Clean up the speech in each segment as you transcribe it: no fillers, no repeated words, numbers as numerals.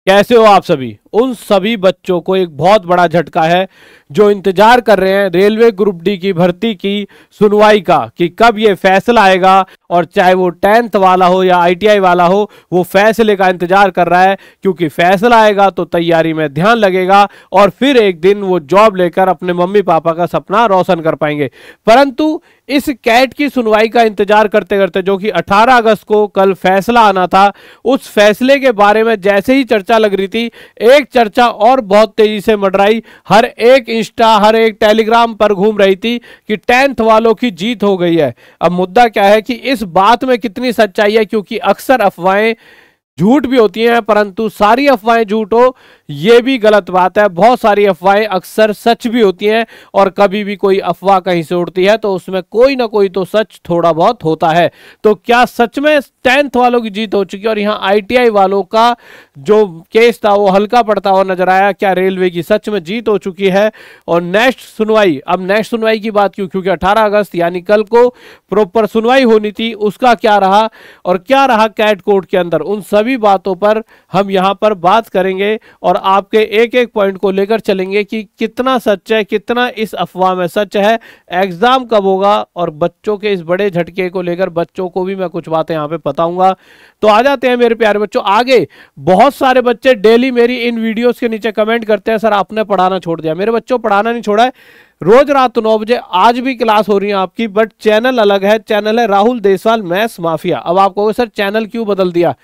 कैसे हो आप सभी? उन सभी बच्चों को एक बहुत बड़ा झटका है जो इंतजार कर रहे हैं रेलवे ग्रुप डी की भर्ती की सुनवाई का कि कब ये फैसला आएगा। और चाहे वो 10th वाला हो या आईटीआई वाला हो, वो फैसले का इंतजार कर रहा है, क्योंकि फैसला आएगा तो तैयारी में ध्यान लगेगा और फिर एक दिन वो जॉब लेकर अपने मम्मी पापा का सपना रोशन कर पाएंगे। परंतु इस कैट की सुनवाई का इंतजार करते करते, जो कि 18 अगस्त को कल फैसला आना था, उस फैसले के बारे में जैसे ही चर्चा लग रही थी, एक चर्चा और बहुत तेजी से मंडराई, हर एक इंस्टा हर एक टेलीग्राम पर घूम रही थी कि 10th वालों की जीत हो गई है। अब मुद्दा क्या है कि इस बात में कितनी सच्चाई है, क्योंकि अक्सर अफवाहें झूठ भी होती हैं, परंतु सारी अफवाहें झूठ हो ये भी गलत बात है। बहुत सारी अफवाहें अक्सर सच भी होती हैं और कभी भी कोई अफवाह कहीं से उड़ती है तो उसमें कोई ना कोई तो सच थोड़ा बहुत होता है। तो क्या सच में 10th वालों की जीत हो चुकी है और यहाँ आईटीआई वालों का जो केस था वो हल्का पड़ता हुआ नजर आया? क्या रेलवे की सच में जीत हो चुकी है? और नेक्स्ट सुनवाई, अब नेक्स्ट सुनवाई की बात क्यों, क्योंकि 18 अगस्त यानी कल को प्रॉपर सुनवाई होनी थी, उसका क्या रहा और क्या रहा कैट कोर्ट के अंदर, उन सभी बातों पर हम यहाँ पर बात करेंगे और आपके एक एक पॉइंट को लेकर चलेंगे कि कितना सच है, कितना इस अफवाह में सच है, एग्जाम कब होगा और बच्चों के इस बड़े झटके को लेकर बच्चों को भी मैं कुछ बातें यहाँ पे बताऊंगा। तो आ जाते हैं मेरे प्यारे बच्चों आगे। बहुत सारे बच्चे डेली मेरी इन वीडियोस के नीचे कमेंट करते हैं, सर आपने पढ़ाना छोड़ दिया। मेरे बच्चों, पढ़ाना नहीं छोड़ा है, रोज रात 9 बजे आज भी क्लास हो रही है आपकी, बट चैनल अलग है। चैनल है राहुल देसवाल मैथ्स माफिया। अब आप कहोगे सर चैनल क्यों बदल दिया?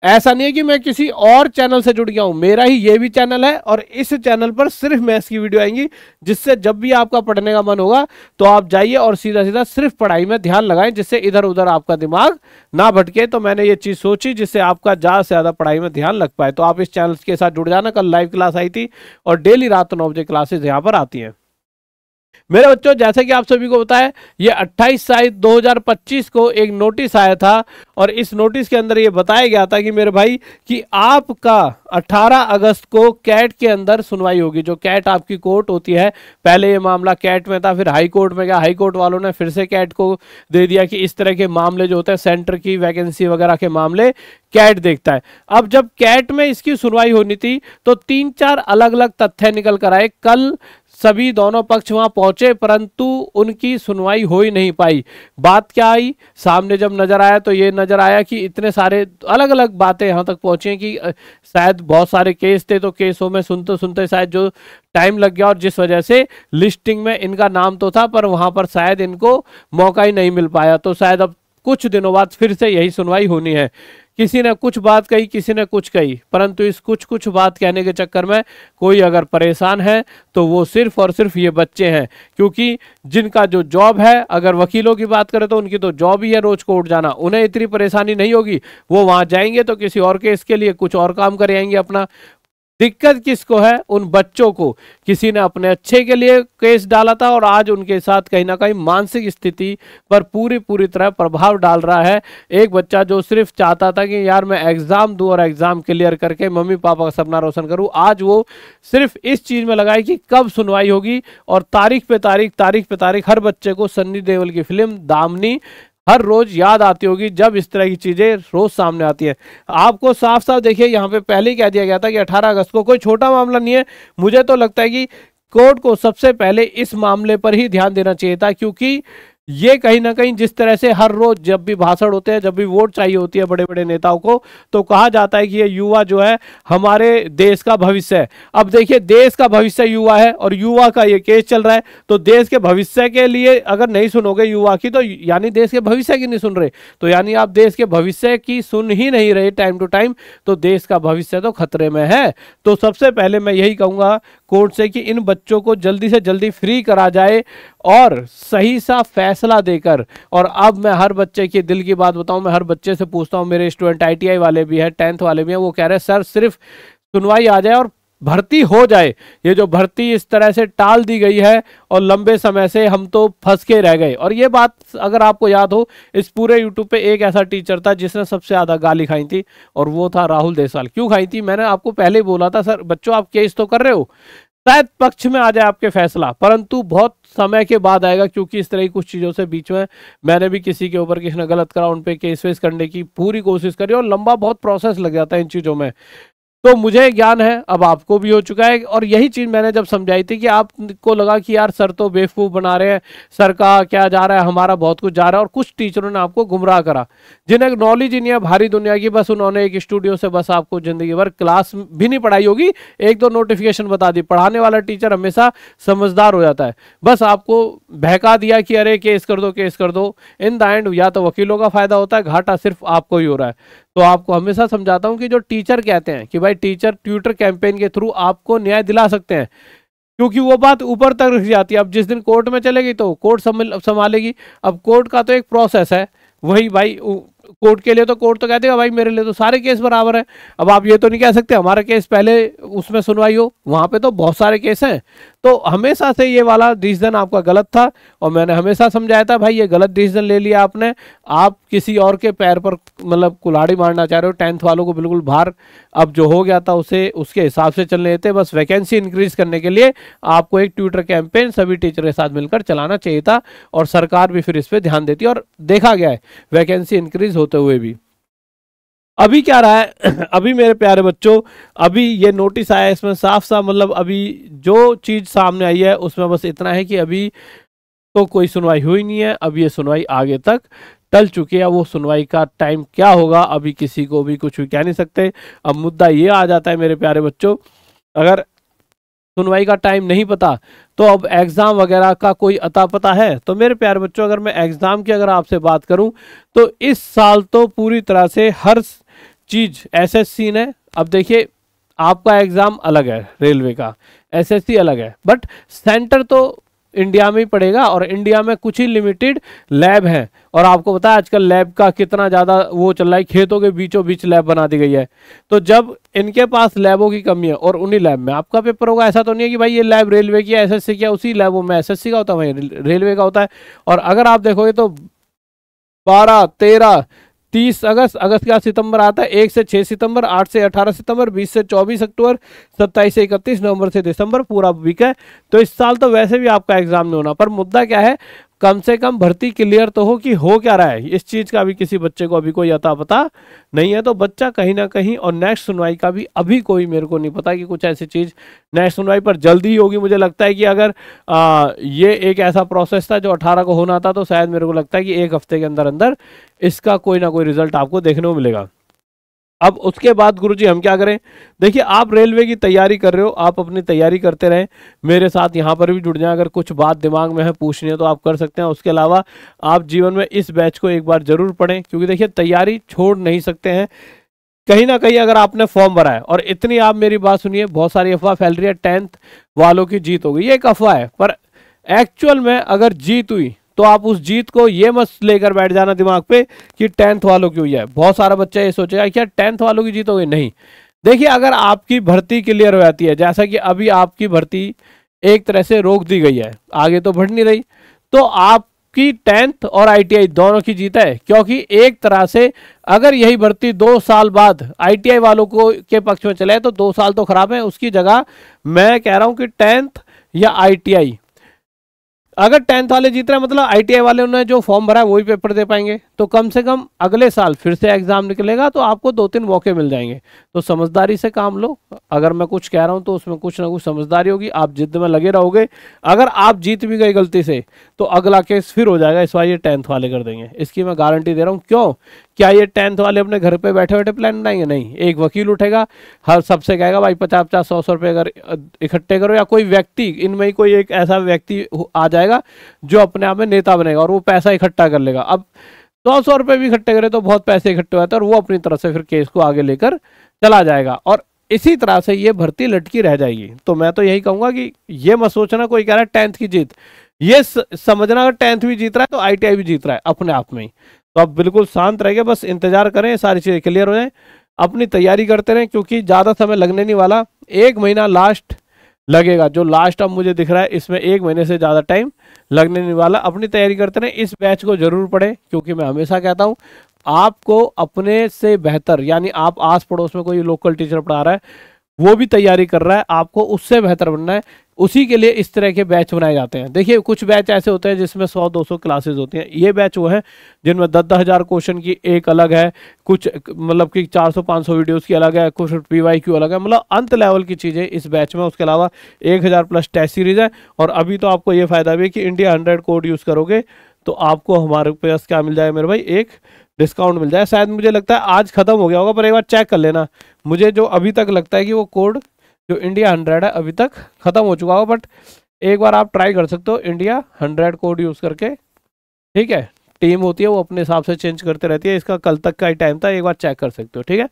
ऐसा नहीं है कि मैं किसी और चैनल से जुड़ गया हूं, मेरा ही ये भी चैनल है और इस चैनल पर सिर्फ मैथ्स की वीडियो आएंगी, जिससे जब भी आपका पढ़ने का मन होगा तो आप जाइए और सीधा सीधा सिर्फ पढ़ाई में ध्यान लगाएं, जिससे इधर उधर आपका दिमाग ना भटके। तो मैंने ये चीज सोची जिससे आपका ज्यादा से ज्यादा पढ़ाई में ध्यान लग पाए। तो आप इस चैनल के साथ जुड़ जाना। कल लाइव क्लास आई थी और डेली रात 9 बजे क्लासेस यहाँ पर आती हैं। मेरे बच्चों, जैसे कि आप सभी को पता है, ये 28/7/2025 को एक नोटिस आया था और इस नोटिस के अंदर ये बताया गया था कि मेरे भाई कि आपका 18 अगस्त को कैट के अंदर सुनवाई होगी। जो कैट आपकी कोर्ट होती है, पहले ये मामला कैट में था, फिर हाई कोर्ट में गया, हाई कोर्ट वालों ने फिर से कैट को दे दिया कि इस तरह के मामले जो होते हैं सेंटर की वैकेंसी वगैरह के मामले कैट देखता है। अब जब कैट में इसकी सुनवाई होनी थी तो 3-4 अलग अलग तथ्य निकल कर आए। कल सभी दोनों पक्ष वहां पहुंचे परंतु उनकी सुनवाई हो ही नहीं पाई। बात क्या आई सामने जब नजर आया तो ये नजर आया कि इतने सारे अलग अलग बातें यहां तक पहुंची कि शायद बहुत सारे केस थे, तो केसों में सुनते सुनते शायद जो टाइम लग गया और जिस वजह से लिस्टिंग में इनका नाम तो था पर वहां पर शायद इनको मौका ही नहीं मिल पाया। तो शायद अब कुछ दिनों बाद फिर से यही सुनवाई होनी है। किसी ने कुछ बात कही, किसी ने कुछ कही, परंतु इस कुछ कुछ बात कहने के चक्कर में कोई अगर परेशान है तो वो सिर्फ और सिर्फ ये बच्चे हैं, क्योंकि जिनका जो जॉब है, अगर वकीलों की बात करें तो उनकी तो जॉब ही है रोज कोर्ट जाना, उन्हें इतनी परेशानी नहीं होगी। वो वहां जाएंगे तो किसी और केस के लिए कुछ और काम कर आएंगे अपना। दिक्कत किसको है? उन बच्चों को। किसी ने अपने अच्छे के लिए केस डाला था और आज उनके साथ कहीं ना कहीं मानसिक स्थिति पर पूरी तरह प्रभाव डाल रहा है। एक बच्चा जो सिर्फ चाहता था कि यार मैं एग्जाम दूं और एग्जाम क्लियर करके मम्मी पापा का सपना रोशन करूं, आज वो सिर्फ इस चीज में लगा है कि कब सुनवाई होगी और तारीख पे तारीख। हर बच्चे को सन्नी देओल की फिल्म दामनी हर रोज याद आती होगी जब इस तरह की चीजें रोज सामने आती है। आपको साफ साफ देखिए यहाँ पे पहले ही कह दिया गया था कि 18 अगस्त को कोई छोटा मामला नहीं है। मुझे तो लगता है कि कोर्ट को सबसे पहले इस मामले पर ही ध्यान देना चाहिए था, क्योंकि ये कहीं ना कहीं जिस तरह से हर रोज जब भी भाषण होते हैं, जब भी वोट चाहिए होती है बड़े बड़े नेताओं को, तो कहा जाता है कि ये युवा जो है हमारे देश का भविष्य है। अब देखिए देश का भविष्य युवा है और युवा का ये केस चल रहा है, तो देश के भविष्य के लिए अगर नहीं सुनोगे युवा की तो यानी देश के भविष्य की नहीं सुन रहे, तो यानी आप देश के भविष्य की सुन ही नहीं रहे टाइम टू टाइम, तो देश का भविष्य तो खतरे में है। तो सबसे पहले मैं यही कहूंगा कोर्ट से कि इन बच्चों को जल्दी से जल्दी फ्री करा जाए और सही सा फैसला देकर। और अब मैं हर बच्चे की दिल की बात बताऊं, मैं हर बच्चे से पूछता हूं, मेरे स्टूडेंट आईटीआई वाले भी हैं, 10th वाले भी हैं, वो कह रहे हैं सर सिर्फ सुनवाई आ जाए और भर्ती हो जाए। ये जो भर्ती इस तरह से टाल दी गई है और लंबे समय से हम तो फंस के रह गए। और ये बात अगर आपको याद हो, इस पूरे यूट्यूब पे एक ऐसा टीचर था जिसने सबसे ज्यादा गाली खाई थी और वो था राहुल देसवाल। क्यों खाई थी? मैंने आपको पहले ही बोला था सर बच्चों आप केस तो कर रहे हो, शायद पक्ष में आ जाए आपके फैसला, परंतु बहुत समय के बाद आएगा, क्योंकि इस तरह की कुछ चीजों से बीच में मैंने भी किसी के ऊपर किसी ने गलत करा उन पे केस फेस करने की पूरी कोशिश करी और लंबा बहुत प्रोसेस लग जाता है इन चीजों में। तो मुझे ज्ञान है, अब आपको भी हो चुका है। और यही चीज मैंने जब समझाई थी कि आपको लगा कि यार सर तो बेवकूफ बना रहे हैं, सर का क्या जा रहा है, हमारा बहुत कुछ जा रहा है, और कुछ टीचरों ने आपको गुमराह करा जिन्हें नॉलेज ही नहीं है भारी दुनिया की। बस उन्होंने एक स्टूडियो से बस आपको जिंदगी भर क्लास भी नहीं पढ़ाई होगी, एक दो नोटिफिकेशन बता दी। पढ़ाने वाला टीचर हमेशा समझदार हो जाता है, बस आपको बहका दिया कि अरे केस कर दो केस कर दो। इन द एंड या तो वकीलों का फायदा होता है, घाटा सिर्फ आपको ही हो रहा है। तो आपको हमेशा समझाता हूं कि जो टीचर कहते हैं कि भाई टीचर ट्यूटर कैंपेन के थ्रू आपको न्याय दिला सकते हैं, क्योंकि वो बात ऊपर तक रख जाती है। अब जिस दिन कोर्ट में चलेगी तो कोर्ट संभालेगी। अब कोर्ट का तो एक प्रोसेस है, वही भाई कोर्ट के लिए तो कोर्ट तो कह देगा भाई मेरे लिए तो सारे केस बराबर है। अब आप ये तो नहीं कह सकते हमारा केस पहले उसमें सुनवाई हो, वहां पे तो बहुत सारे केस हैं। तो हमेशा से ये वाला डिसीजन आपका गलत था, और मैंने हमेशा समझाया था भाई ये गलत डिसीजन ले लिया आपने, आप किसी और के पैर पर मतलब कुल्हाड़ी मारना चाह रहे हो। 10th वालों को बिल्कुल बाहर, अब जो हो गया था उसे उसके हिसाब से चलने देते, बस वैकेंसी इंक्रीज करने के लिए आपको एक ट्यूटर कैंपेन सभी टीचर के साथ मिलकर चलाना चाहिए था, और सरकार भी फिर इस पर ध्यान देती, और देखा गया है वैकेंसी इंक्रीज होते हुए भी। अभी क्या रहा है अभी मेरे प्यारे बच्चों, अभी ये नोटिस आया, इसमें साफ साफ मतलब अभी जो चीज सामने आई है उसमें बस इतना है कि अभी तो कोई सुनवाई हुई नहीं है, अब ये सुनवाई आगे तक टल चुकी है। वो सुनवाई का टाइम क्या होगा अभी किसी को भी कुछ भी कह नहीं सकते। अब मुद्दा ये आ जाता है मेरे प्यारे बच्चों, अगर सुनवाई का टाइम नहीं पता तो अब एग्जाम वगैरह का कोई अता पता है। तो मेरे प्यारे बच्चों, अगर मैं एग्जाम की अगर आपसे बात करूं तो इस साल तो पूरी तरह से हर चीज एसएससी ने, अब देखिए आपका एग्जाम अलग है, रेलवे का एसएससी अलग है, बट सेंटर तो इंडिया में ही पड़ेगा, और इंडिया में कुछ ही लिमिटेड लैब हैं। और आपको पता है आजकल लैब का कितना ज़्यादा वो चल रहा है, खेतों के बीचों बीच लैब बना दी गई है। तो जब इनके पास लैबों की कमी है और उन्हीं लैब में आपका पेपर होगा, ऐसा तो नहीं है कि भाई ये लैब रेलवे की है एसएससी की है, उसी लैबों में एसएससी का होता है वहीं रेलवे का होता है। और अगर आप देखोगे तो 12, 13, 30 अगस्त का सितंबर आता है, 1 से 6 सितंबर, 8 से 18 सितंबर, 20 से 24 अक्टूबर, 27 से 31 नवंबर से दिसंबर पूरा वीक है। तो इस साल तो वैसे भी आपका एग्जाम नहीं होना, पर मुद्दा क्या है, कम से कम भर्ती क्लियर तो हो कि हो क्या रहा है। इस चीज का भी किसी बच्चे को अभी कोई अता पता नहीं है, तो बच्चा कहीं ना कहीं, और नेक्स्ट सुनवाई का भी अभी कोई मेरे को नहीं पता कि कुछ ऐसी चीज नेक्स्ट सुनवाई पर जल्दी ही होगी। मुझे लगता है कि अगर ये एक ऐसा प्रोसेस था जो 18 को होना था, तो शायद मेरे को लगता है कि 1 हफ्ते के अंदर अंदर इसका कोई ना कोई रिजल्ट आपको देखने को मिलेगा। अब उसके बाद गुरुजी हम क्या करें? देखिए आप रेलवे की तैयारी कर रहे हो, आप अपनी तैयारी करते रहें, मेरे साथ यहाँ पर भी जुड़ जाएं। अगर कुछ बात दिमाग में है पूछनी है तो आप कर सकते हैं। उसके अलावा आप जीवन में इस बैच को एक बार जरूर पढ़ें, क्योंकि देखिए तैयारी छोड़ नहीं सकते हैं। कहीं ना कहीं अगर आपने फॉर्म भरा है, और इतनी आप मेरी बात सुनिए, बहुत सारी अफवाह फैल रही है 10th वालों की जीत होगी, ये एक अफवाह है। पर एक्चुअल में अगर जीत हुई तो आप उस जीत को ये मत लेकर बैठ जाना दिमाग पे कि 10th वालों की हुई है। बहुत सारा बच्चा ये सोचेगा क्या 10th वालों की जीत हो गई, नहीं। देखिए अगर आपकी भर्ती क्लियर हो जाती है, जैसा कि अभी आपकी भर्ती एक तरह से रोक दी गई है, आगे तो बढ़ नहीं रही, तो आपकी 10th और आईटीआई दोनों की जीत है। क्योंकि एक तरह से अगर यही भर्ती 2 साल बाद आईटीआई वालों को के पक्ष में चले तो 2 साल तो खराब है, उसकी जगह मैं कह रहा हूं कि 10th या आईटीआई, अगर 10th वाले जीत रहे हैं मतलब आईटीआई वाले ने जो फॉर्म भरा है वही पेपर दे पाएंगे, तो कम से कम अगले साल फिर से एग्जाम निकलेगा, तो आपको 2-3 मौके मिल जाएंगे। तो समझदारी से काम लो। अगर मैं कुछ कह रहा हूं तो उसमें कुछ ना कुछ समझदारी होगी, आप जिद में लगे रहोगे। अगर आप जीत भी गए गलती से तो अगला केस फिर हो जाएगा, इस बार ये 10th वाले कर देंगे, इसकी मैं गारंटी दे रहा हूँ। क्यों? क्या ये 10th वाले अपने घर पे बैठे बैठे प्लान बनाएंगे? नहीं, एक वकील उठेगा, हर सबसे कहेगा भाई 50-50, 100-100 रुपये अगर इकट्ठे करो, या कोई व्यक्ति इनमें ही कोई एक ऐसा व्यक्ति आ जाएगा जो अपने आप में नेता बनेगा और वो पैसा इकट्ठा कर लेगा। अब 100-100 रुपये भी इकट्ठे करे तो बहुत पैसे इकट्ठे हो जाते हैं, और वो अपनी तरफ से फिर केस को आगे लेकर चला जाएगा, और इसी तरह से ये भर्ती लटकी रह जाएगी। तो मैं तो यही कहूंगा कि ये मत सोचना कोई कह रहा है 10th की जीत, ये समझना अगर 10th भी जीत रहा है तो आईटीआई भी जीत रहा है अपने आप में ही। तो आप बिल्कुल शांत रहिए, बस इंतजार करें सारी चीजें क्लियर हो जाए, अपनी तैयारी करते रहें, क्योंकि ज्यादा समय लगने नहीं वाला, 1 महीना लास्ट लगेगा। जो लास्ट अब मुझे दिख रहा है इसमें 1 महीने से ज्यादा टाइम लगने नहीं वाला। अपनी तैयारी करते रहें, इस बैच को जरूर पढ़ें, क्योंकि मैं हमेशा कहता हूं आपको अपने से बेहतर, यानी आप आस पड़ोस में कोई लोकल टीचर पढ़ा रहा है, वो भी तैयारी कर रहा है, आपको उससे बेहतर बनना है, उसी के लिए इस तरह के बैच बनाए जाते हैं। देखिए कुछ बैच ऐसे होते हैं जिसमें 100-200 क्लासेस होती हैं, ये बैच वो है जिनमें 10-10 हज़ार क्वेश्चन की एक अलग है, कुछ मतलब कि 400-500 वीडियोस की अलग है, कुछ PYQ अलग है, मतलब अंत लेवल की चीज़ें इस बैच में। उसके अलावा 1000+ टेस्ट सीरीज है। और अभी तो आपको ये फायदा भी है कि इंडिया 100 कोड यूज़ करोगे तो आपको हमारे पास क्या मिल जाएगा मेरे भाई, एक डिस्काउंट मिल जाए। शायद मुझे लगता है आज खत्म हो गया होगा, पर एक बार चेक कर लेना। मुझे जो अभी तक लगता है कि वो कोड जो इंडिया 100 है अभी तक खत्म हो चुका होगा, बट एक बार आप ट्राई कर सकते हो इंडिया 100 कोड यूज़ करके, ठीक है। टीम होती है वो अपने हिसाब से चेंज करते रहती है, इसका कल तक का ही टाइम था, एक बार चेक कर सकते हो, ठीक है।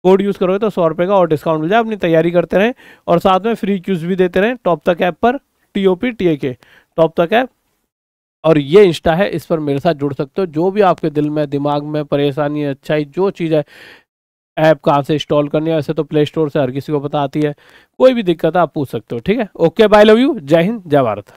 कोड यूज़ करोगे तो 100 रुपये का और डिस्काउंट मिल जाए। अपनी तैयारी करते रहें और साथ में फ्री क्यूज भी देते रहें टॉप तक ऐप पर, TOPTAK टॉप तक ऐप। और ये इंस्टा है, इस पर मेरे साथ जुड़ सकते हो। जो भी आपके दिल में दिमाग में परेशानी है, अच्छाई जो चीज़ है, ऐप कहाँ से इंस्टॉल करनी है, वैसे तो प्ले स्टोर से हर किसी को पता आती है, कोई भी दिक्कत है आप पूछ सकते हो, ठीक है। ओके, बाय, लव यू, जय हिंद, जय भारत।